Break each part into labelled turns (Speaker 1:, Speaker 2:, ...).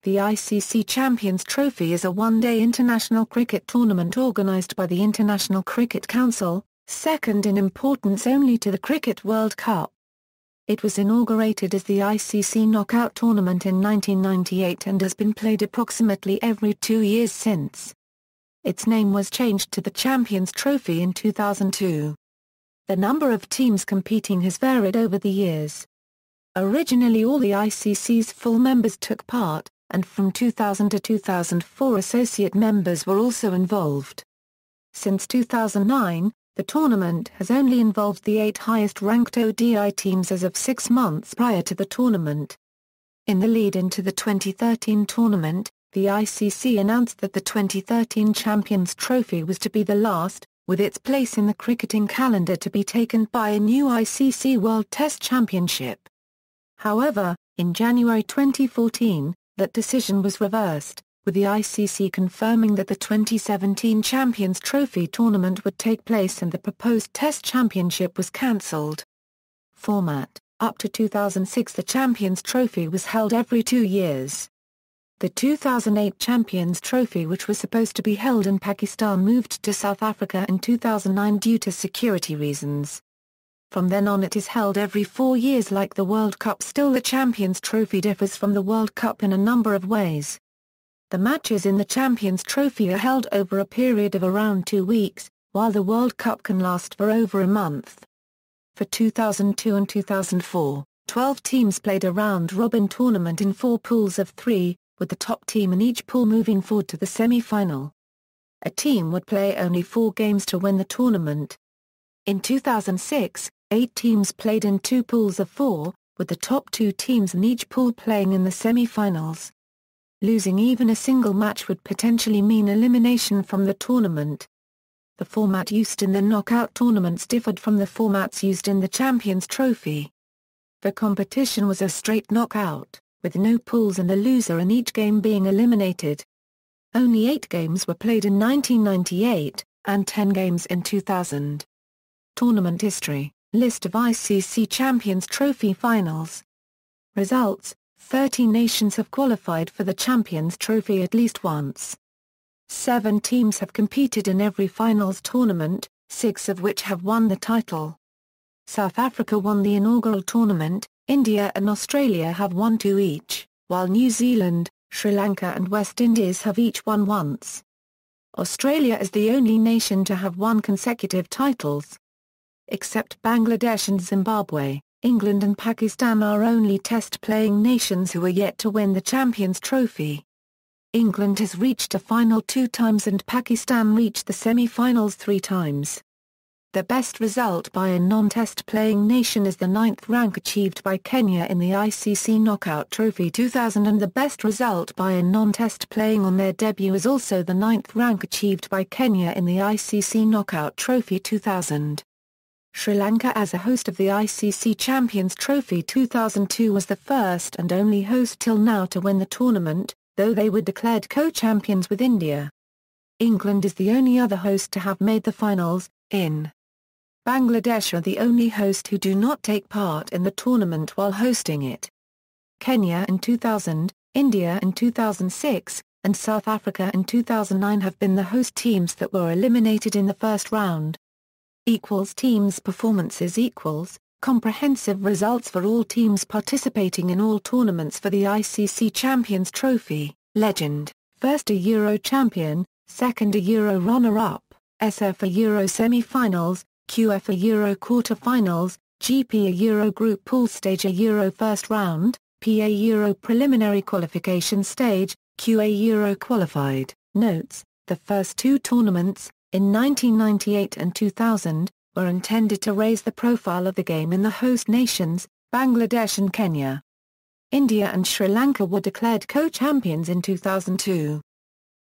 Speaker 1: The ICC Champions Trophy is a one-day international cricket tournament organised by the International Cricket Council, second in importance only to the Cricket World Cup. It was inaugurated as the ICC Knock Out Tournament in 1998 and has been played approximately every 2 years since. Its name was changed to the Champions Trophy in 2002. The number of teams competing has varied over the years. Originally all the ICC's full members took part, and from 2000 to 2004 associate members were also involved. Since 2009, the tournament has only involved the 8 highest-ranked ODI teams as of 6 months prior to the tournament. In the lead-in to the 2013 tournament, the ICC announced that the 2013 Champions Trophy was to be the last, with its place in the cricketing calendar to be taken by a new ICC World Test Championship. However, in January 2014, that decision was reversed, with the ICC confirming that the 2017 Champions Trophy tournament would take place and the proposed Test Championship was cancelled. Format: up to 2006 the Champions Trophy was held every 2 years. The 2008 Champions Trophy, which was supposed to be held in Pakistan, moved to South Africa in 2009 due to security reasons. From then on it is held every 4 years like the World Cup. Still, the Champions Trophy differs from the World Cup in a number of ways. The matches in the Champions Trophy are held over a period of around 2 weeks, while the World Cup can last for over a month. For 2002 and 2004, 12 teams played a round-robin tournament in 4 pools of 3, with the top team in each pool moving forward to the semi-final. A team would play only 4 games to win the tournament. In 2006, 8 teams played in 2 pools of 4, with the top 2 teams in each pool playing in the semi-finals. Losing even a single match would potentially mean elimination from the tournament. The format used in the knockout tournaments differed from the formats used in the Champions Trophy. The competition was a straight knockout, with no pools and the loser in each game being eliminated. Only 8 games were played in 1998, and 10 games in 2000. Tournament history: list of ICC Champions Trophy finals. Results: 30 nations have qualified for the Champions Trophy at least once. 7 teams have competed in every finals tournament, 6 of which have won the title. South Africa won the inaugural tournament, India and Australia have won 2 each, while New Zealand, Sri Lanka and West Indies have each won once. Australia is the only nation to have won consecutive titles. Except Bangladesh and Zimbabwe, England and Pakistan are only test-playing nations who are yet to win the Champions Trophy. England has reached a final 2 times and Pakistan reached the semi-finals 3 times. The best result by a non-test-playing nation is the 9th rank achieved by Kenya in the ICC Knock Out Trophy 2000, and the best result by a non-test playing on their debut is also the 9th rank achieved by Kenya in the ICC Knock Out Trophy 2000. Sri Lanka, as a host of the ICC Champions Trophy 2002, was the first and only host till now to win the tournament, though they were declared co-champions with India. England is the only other host to have made the finals. Bangladesh are the only host who do not take part in the tournament while hosting it. Kenya in 2000, India in 2006, and South Africa in 2009 have been the host teams that were eliminated in the first round. Teams performances comprehensive results for all teams participating in all tournaments for the ICC Champions Trophy. Legend: first a Euro champion, second a Euro runner-up, SF a Euro semi-finals, QF a Euro quarter-finals, GP a Euro group pool stage, a Euro first round, PA Euro preliminary qualification stage, QA Euro qualified. Notes: the first 2 tournaments, in 1998 and 2000, were intended to raise the profile of the game in the host nations, Bangladesh and Kenya. India and Sri Lanka were declared co-champions in 2002.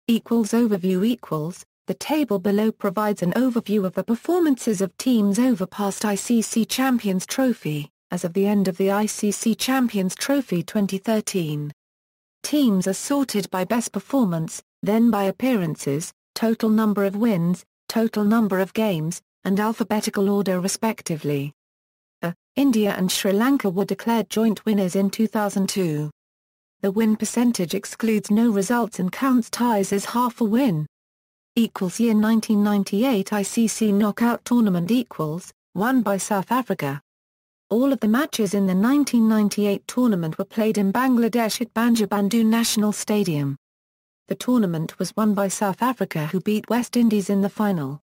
Speaker 1: Overview: the table below provides an overview of the performances of teams over past ICC Champions Trophy, as of the end of the ICC Champions Trophy 2013. Teams are sorted by best performance, then by appearances, total number of wins, total number of games, and alphabetical order respectively. India and Sri Lanka were declared joint winners in 2002. The win percentage excludes no results and counts ties as half a win. Year 1998 ICC Knock Out Tournament won by South Africa. All of the matches in the 1998 tournament were played in Bangladesh at Banjabandhu National Stadium. The tournament was won by South Africa, who beat West Indies in the final.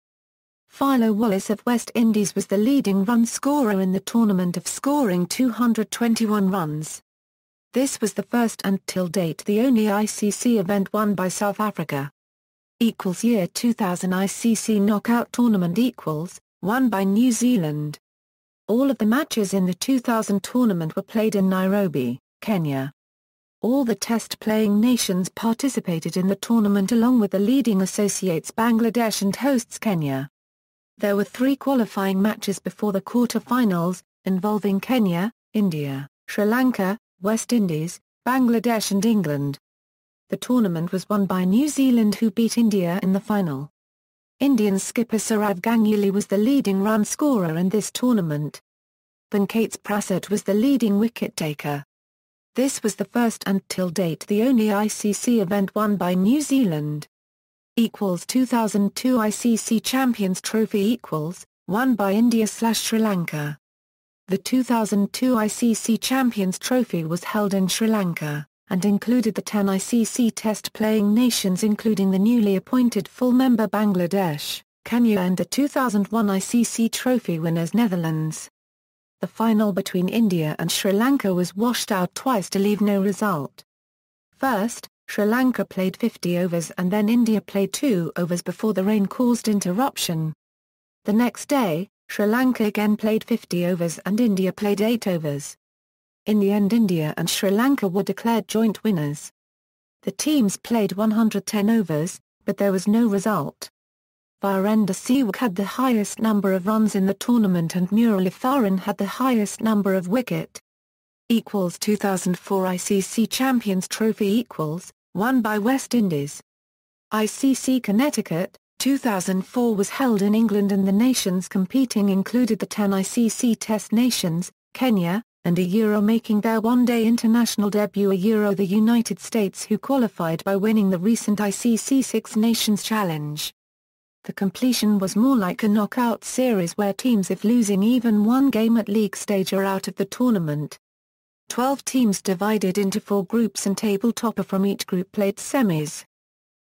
Speaker 1: Philo Wallace of West Indies was the leading run scorer in the tournament, of scoring 221 runs. This was the first and till date the only ICC event won by South Africa. Year 2000 ICC Knock Out Tournament won by New Zealand. All of the matches in the 2000 tournament were played in Nairobi, Kenya. All the test-playing nations participated in the tournament along with the leading associates Bangladesh and hosts Kenya. There were 3 qualifying matches before the quarter-finals, involving Kenya, India, Sri Lanka, West Indies, Bangladesh and England. The tournament was won by New Zealand, who beat India in the final. Indian skipper Sourav Ganguly was the leading run scorer in this tournament. Venkatesh Prasad was the leading wicket-taker. This was the first and till date the only ICC event won by New Zealand. 2002 ICC Champions Trophy won by India/Sri Lanka. The 2002 ICC Champions Trophy was held in Sri Lanka, and included the 10 ICC test-playing nations, including the newly appointed full member Bangladesh, Kenya and the 2001 ICC Trophy winners Netherlands. The final between India and Sri Lanka was washed out twice to leave no result. First, Sri Lanka played 50 overs and then India played 2 overs before the rain caused interruption. The next day, Sri Lanka again played 50 overs and India played 8 overs. In the end, India and Sri Lanka were declared joint winners. The teams played 110 overs, but there was no result. Virender Sehwag had the highest number of runs in the tournament and Muralitharan had the highest number of wicket. 2004 ICC Champions Trophy won by West Indies. ICC Connecticut, 2004 was held in England and the nations competing included the 10 ICC Test nations, Kenya, and making their one-day international debut the United States, who qualified by winning the recent ICC Six Nations Challenge. The completion was more like a knockout series where teams, if losing even one game at league stage, are out of the tournament. 12 teams divided into 4 groups and table topper from each group played semis.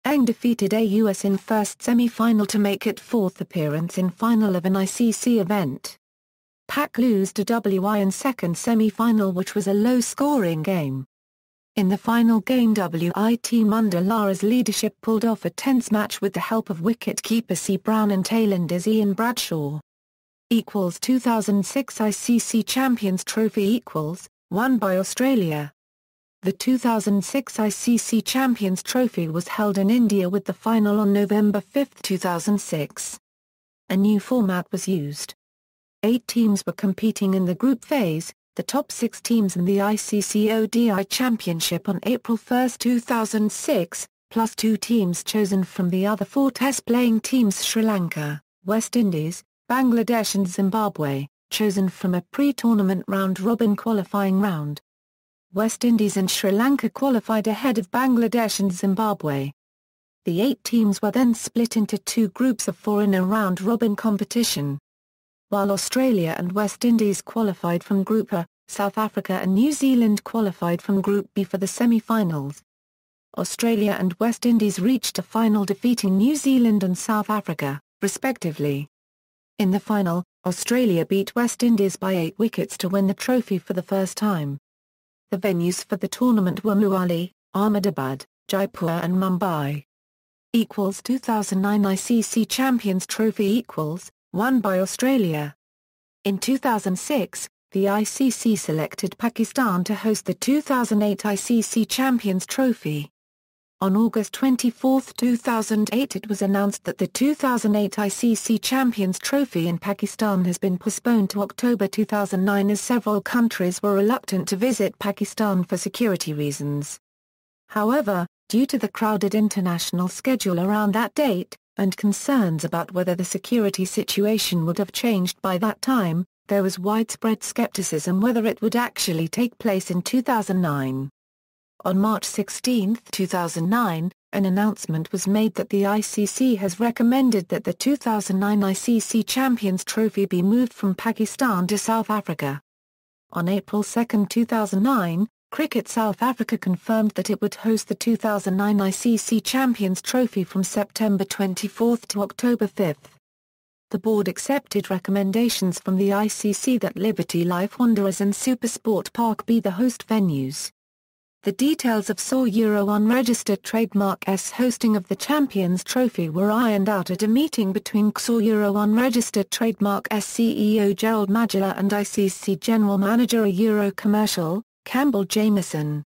Speaker 1: ENG defeated AUS in first semi-final to make it 4th appearance in final of an ICC event. PAC lost to WI in second semi-final, which was a low-scoring game. In the final game, WI team under Lara's leadership pulled off a tense match with the help of wicket-keeper C. Brown and tailenders Ian Bradshaw. 2006 ICC Champions Trophy won by Australia. The 2006 ICC Champions Trophy was held in India with the final on November 5, 2006. A new format was used. 8 teams were competing in the group phase, the top 6 teams in the ICC ODI Championship on April 1, 2006, plus 2 teams chosen from the other 4 test-playing teams: Sri Lanka, West Indies, Bangladesh and Zimbabwe, chosen from a pre-tournament round-robin qualifying round. West Indies and Sri Lanka qualified ahead of Bangladesh and Zimbabwe. The 8 teams were then split into 2 groups of 4 in a round-robin competition. While Australia and West Indies qualified from Group A, South Africa and New Zealand qualified from Group B for the semi-finals. Australia and West Indies reached a final, defeating New Zealand and South Africa, respectively. In the final, Australia beat West Indies by 8 wickets to win the trophy for the first time. The venues for the tournament were Mohali, Ahmedabad, Jaipur and Mumbai. 2009 ICC Champions Trophy won by Australia. In 2006, the ICC selected Pakistan to host the 2008 ICC Champions Trophy. On August 24, 2008, it was announced that the 2008 ICC Champions Trophy in Pakistan has been postponed to October 2009 as several countries were reluctant to visit Pakistan for security reasons. However, due to the crowded international schedule around that date, and concerns about whether the security situation would have changed by that time, there was widespread skepticism whether it would actually take place in 2009. On March 16, 2009, an announcement was made that the ICC has recommended that the 2009 ICC Champions Trophy be moved from Pakistan to South Africa. On April 2, 2009, Cricket South Africa confirmed that it would host the 2009 ICC Champions Trophy from September 24 to October 5. The board accepted recommendations from the ICC that Liberty Life Wanderers and SuperSport Park be the host venues. The details of SAW unregistered trademark S hosting of the Champions Trophy were ironed out at a meeting between SAW unregistered trademark S CEO Gerald Magella and ICC General Manager Commercial, Campbell Jamieson.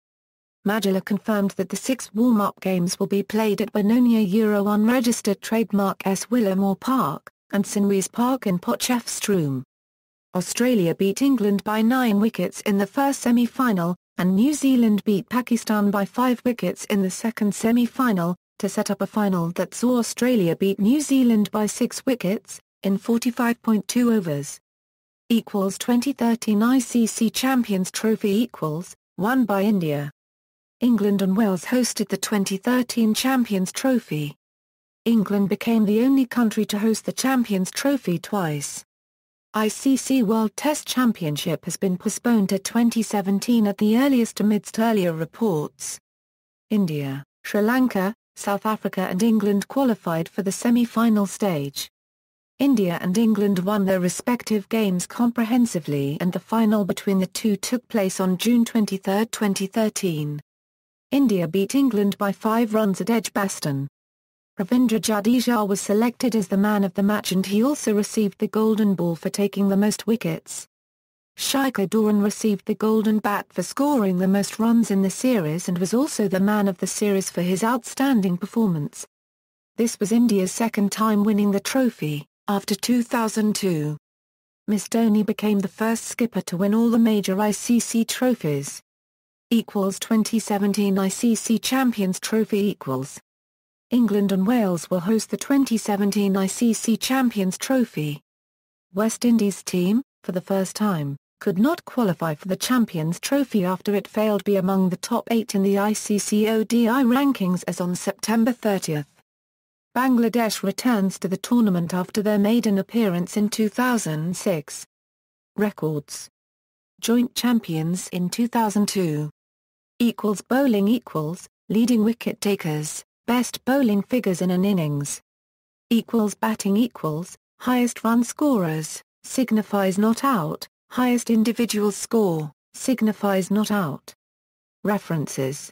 Speaker 1: Magella confirmed that the 6 warm-up games will be played at Benoni unregistered trademark S Willamore Park, and St Louis Park in Potchefstroom. Australia beat England by 9 wickets in the first semi-final, and New Zealand beat Pakistan by 5 wickets in the second semi-final, to set up a final that saw Australia beat New Zealand by 6 wickets, in 45.2 overs. 2013 ICC Champions Trophy won by India. England and Wales hosted the 2013 Champions Trophy. England became the only country to host the Champions Trophy twice. ICC World Test Championship has been postponed to 2017 at the earliest amidst earlier reports. India, Sri Lanka, South Africa and England qualified for the semi-final stage. India and England won their respective games comprehensively and the final between the two took place on June 23, 2013. India beat England by 5 runs at Edgbaston. Ravindra Jadeja was selected as the man of the match and he also received the Golden Ball for taking the most wickets. Shikhar Dhawan received the Golden Bat for scoring the most runs in the series and was also the man of the series for his outstanding performance. This was India's second time winning the trophy, after 2002. Ms Dhoni became the first skipper to win all the major ICC trophies. 2017 ICC Champions Trophy England and Wales will host the 2017 ICC Champions Trophy. West Indies team, for the first time, could not qualify for the Champions Trophy after it failed to be among the top 8 in the ICC ODI rankings as on September 30. Bangladesh returns to the tournament after their maiden appearance in 2006. Records. Joint champions in 2002. Bowling leading wicket takers. Best bowling figures in an innings. Batting highest run scorers, signifies not out, highest individual score, signifies not out. References